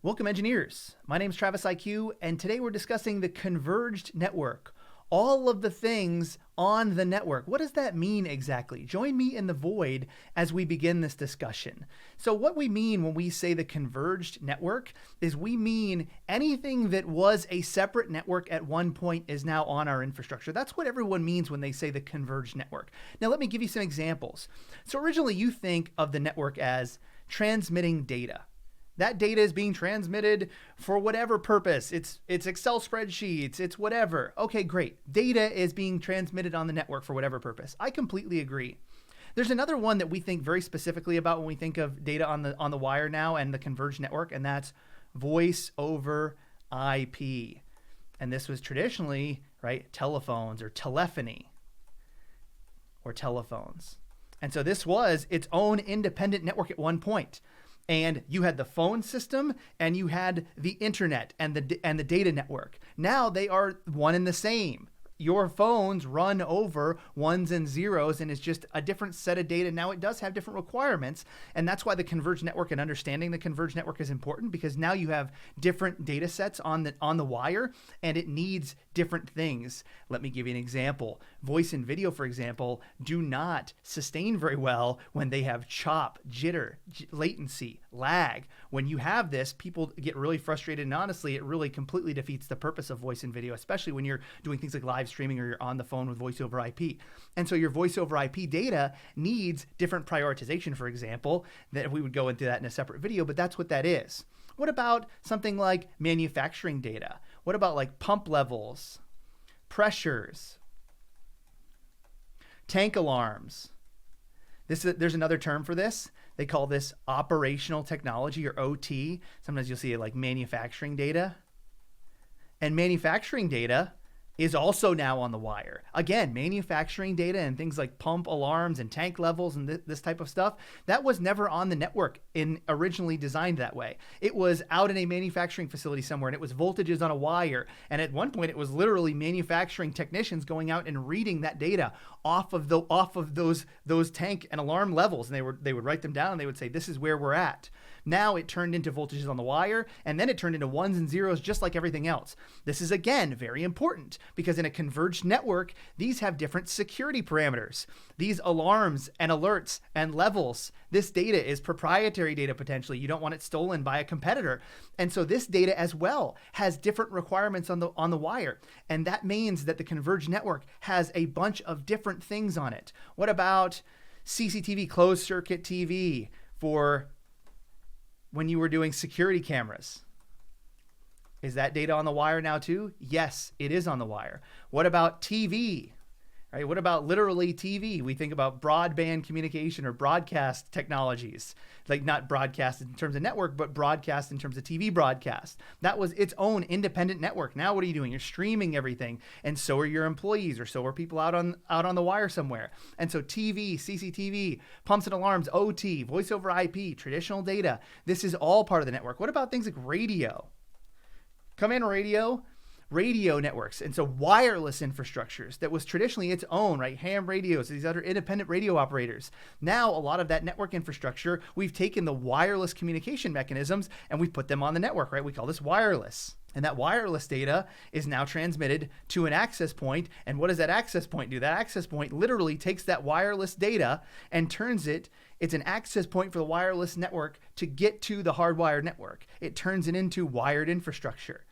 Welcome, engineers. My name is TravisIQ, and today we're discussing the converged network. All of the things on the network. What does that mean exactly? Join me in the void as we begin this discussion. So what we mean when we say the converged network is we mean anything that was a separate network at one point is now on our infrastructure. That's what everyone means when they say the converged network. Now let me give you some examples. So originally you think of the network as transmitting data. That data is being transmitted for whatever purpose. It's Excel spreadsheets, it's whatever. Okay, great. Data is being transmitted on the network for whatever purpose. I completely agree. There's another one that we think very specifically about when we think of data on the wire now and the converged network, and that's voice over IP. And this was traditionally, right, telephones or telephony or telephones. And so this was its own independent network at one point. And you had the phone system and you had the internet and the data network. Now they are one and the same. Your phones run over ones and zeros, and it's just a different set of data. Now it does have different requirements, and that's why the converged network and understanding the converged network is important, because now you have different data sets on the wire, and it needs different things. Let me give you an example. Voice and video, for example, do not sustain very well when they have chop, jitter, latency, lag. When you have this, people get really frustrated, and honestly, it really completely defeats the purpose of voice and video, especially when you're doing things like live streaming or you're on the phone with voice over IP. And so your voice over IP data needs different prioritization, for example, that we would go into that in a separate video, but that's what that is. What about something like manufacturing data? What about like pump levels, pressures, tank alarms? There's another term for this. They call this operational technology, or OT. Sometimes you'll see it like manufacturing data. And manufacturing data is also now on the wire. Again, manufacturing data and things like pump alarms and tank levels and this type of stuff, that was never on the network originally designed that way. It was out in a manufacturing facility somewhere, and it was voltages on a wire. And at one point, it was literally manufacturing technicians going out and reading that data off of those tank and alarm levels, and they would write them down, and they would say, this is where we're at. Now it turned into voltages on the wire, and then it turned into ones and zeros, just like everything else. This is, again, very important, because in a converged network, these have different security parameters. These alarms and alerts and levels, this data is proprietary data potentially. You don't want it stolen by a competitor. And so this data as well has different requirements on the wire. And that means that the converged network has a bunch of different things on it. What about CCTV, closed circuit TV, for when you were doing security cameras? Is that data on the wire now too? Yes, it is on the wire. What about TV? Right? What about literally TV? We think about broadband communication or broadcast technologies, like not broadcast in terms of network, but broadcast in terms of TV broadcast. That was its own independent network. Now what are you doing? You're streaming everything, and so are your employees, or so are people out on the wire somewhere. And so TV, CCTV, pumps and alarms, OT, voice over IP, traditional data, this is all part of the network. What about things like radio? Command radio networks, and so wireless infrastructures that was traditionally its own, right? Ham radios, these other independent radio operators. Now, a lot of that network infrastructure, we've taken the wireless communication mechanisms and we've put them on the network, right? We call this wireless. And that wireless data is now transmitted to an access point. And what does that access point do? That access point literally takes that wireless data and turns it's an access point for the wireless network to get to the hardwired network. It turns it into wired infrastructure.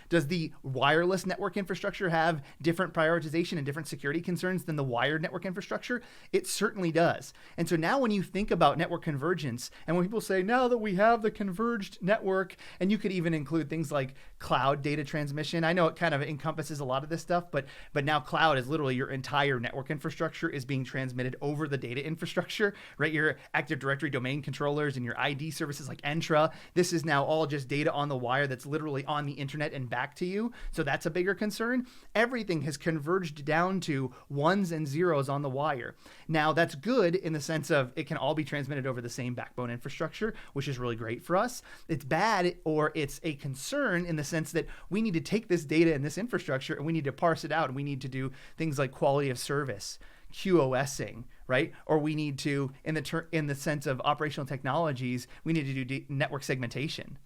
Does the wireless network infrastructure have different prioritization and different security concerns than the wired network infrastructure? It certainly does. And so now when you think about network convergence, and when people say, now that we have the converged network, and you could even include things like cloud data transmission. I know it kind of encompasses a lot of this stuff, but now cloud is literally your entire network infrastructure is being transmitted over the data infrastructure, right? Your Active Directory domain controllers and your ID services like Entra. This is now all just data on the wire that's literally on the internet and back to you. So that's a bigger concern. Everything has converged down to ones and zeros on the wire. Now that's good in the sense of it can all be transmitted over the same backbone infrastructure, which is really great for us. It's bad, or it's a concern in the sense that we need to take this data and this infrastructure and we need to parse it out, and we need to do things like quality of service, QoSing, right? Or we need to, in the sense of operational technologies, we need to do network segmentation.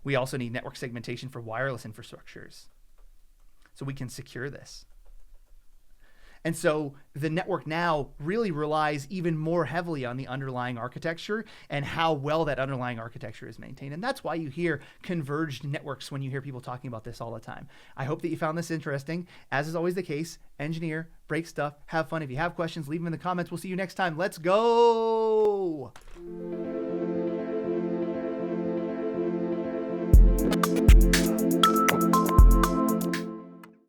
We also need network segmentation for wireless infrastructures, so we can secure this. And so the network now really relies even more heavily on the underlying architecture and how well that underlying architecture is maintained. And that's why you hear converged networks when you hear people talking about this all the time. I hope that you found this interesting. As is always the case, engineer, break stuff, have fun. If you have questions, leave them in the comments. We'll see you next time. Let's go.